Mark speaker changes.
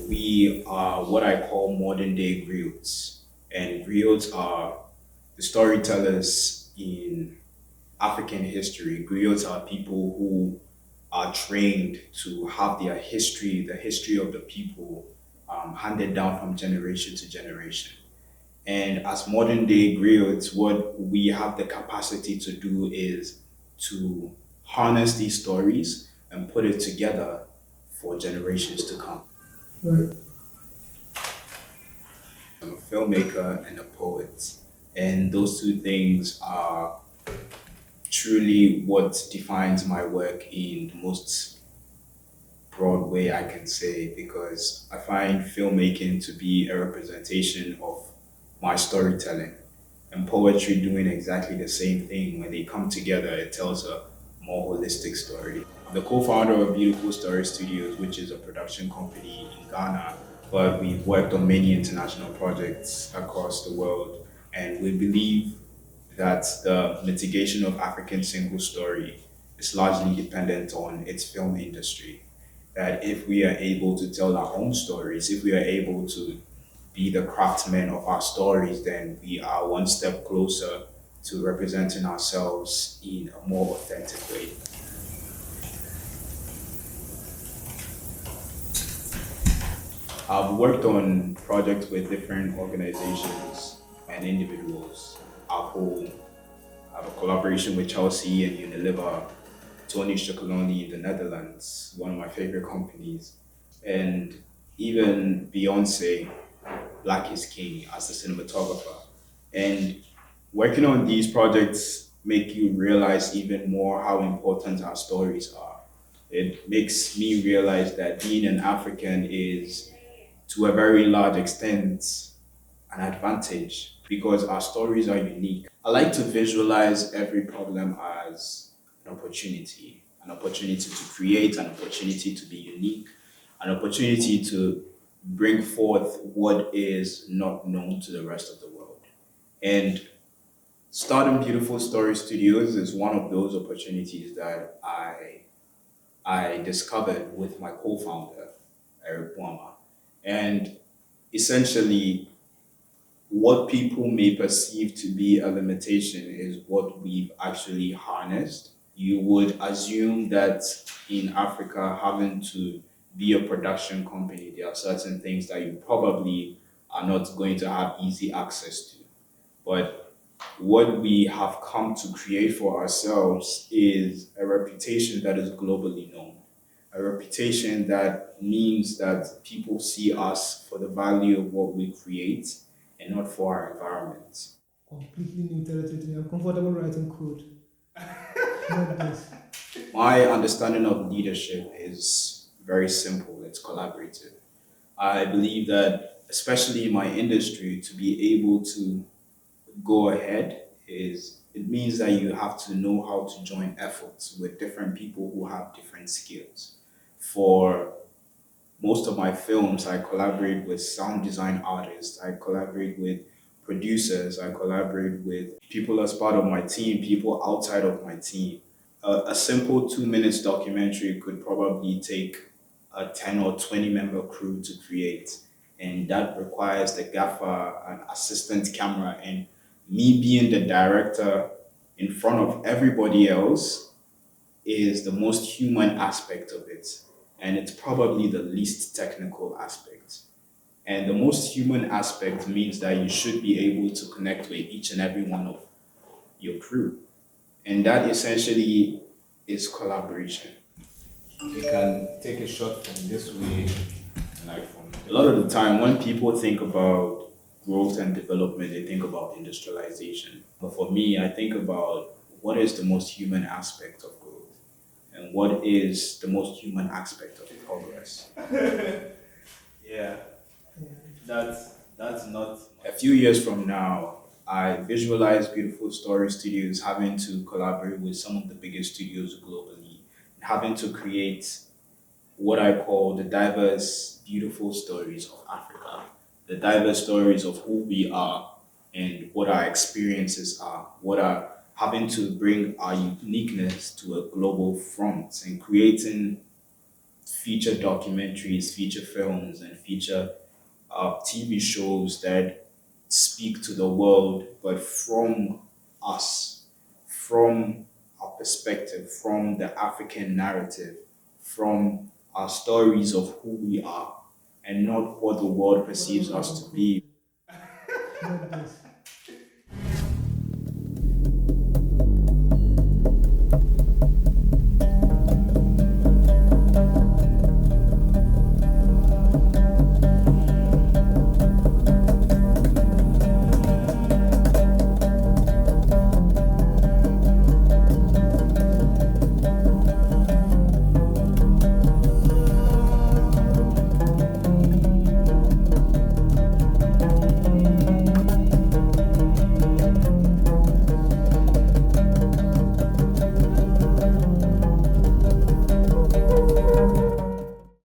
Speaker 1: We are what I call modern day griots. And griots are the storytellers in African history. Griots are people who are trained to have their history, the history of the people, handed down from generation to generation. And as modern day griots, what we have the capacity to do is to harness these stories and put it together for generations to come.
Speaker 2: Right.
Speaker 1: I'm a filmmaker and a poet. And those two things are truly what defines my work in the most broad way I can say, because I find filmmaking to be a representation of my storytelling and poetry doing exactly the same thing. When they come together, it tells a more holistic story. I'm the co-founder of Beautiful Story Studios, which is a production company in Ghana, but we've worked on many international projects across the world, and we believe that the mitigation of African single story is largely dependent on its film industry. That if we are able to tell our own stories, if we are able to be the craftsmen of our stories, then we are one step closer to representing ourselves in a more authentic way. I've worked on projects with different organizations and individuals. Apple, I have a collaboration with Chelsea and Unilever, Tony Chocolonely in the Netherlands, one of my favorite companies, and even Beyonce, Black is King as the cinematographer. And working on these projects make you realize even more how important our stories are. It makes me realize that being an African is, to a very large extent, an advantage because our stories are unique. I like to visualize every problem as an opportunity to create, an opportunity to be unique, an opportunity to bring forth what is not known to the rest of the world. And starting Beautiful Story Studios is one of those opportunities that I discovered with my co-founder, Eric Boanuh. And essentially, what people may perceive to be a limitation is what we've actually harnessed. You would assume that in Africa, having to be a production company, there are certain things that you probably are not going to have easy access to. But what we have come to create for ourselves is a reputation that is globally known, a reputation that means that people see us for the value of what we create and not for our environment.
Speaker 2: Completely new territory to me. I'm comfortable writing code. Not this.
Speaker 1: My understanding of leadership is very simple, it's collaborative. I believe that, especially in my industry, to be able to go ahead is it means that you have to know how to join efforts with different people who have different skills. For most of my films, I collaborate with sound design artists, I collaborate with producers, I collaborate with people as part of my team, people outside of my team. A simple 2 minutes documentary could probably take a 10 or 20 member crew to create. And that requires the gaffer, an assistant camera, and me being the director in front of everybody else is the most human aspect of it. And it's probably the least technical aspect. And the most human aspect means that you should be able to connect with each and every one of your crew. And that essentially is collaboration. You can take a shot from this way, like from a lot of the time when people think about growth and development, they think about industrialization. But for me, I think about what is the most human aspect of growth and what is the most human aspect of progress. Yeah, that's not. A few years from now, I visualize Beautiful Story Studios having to collaborate with some of the biggest studios globally, having to create what I call the diverse, beautiful stories of Africa, the diverse stories of who we are and what our experiences are, what are having to bring our uniqueness to a global front and creating feature documentaries, feature films, and feature TV shows that speak to the world, but from us, from our perspective, from the African narrative, from our stories of who we are, and not what the world
Speaker 2: What
Speaker 1: perceives
Speaker 2: writing
Speaker 1: us to
Speaker 2: could.
Speaker 1: be.
Speaker 2: Not this.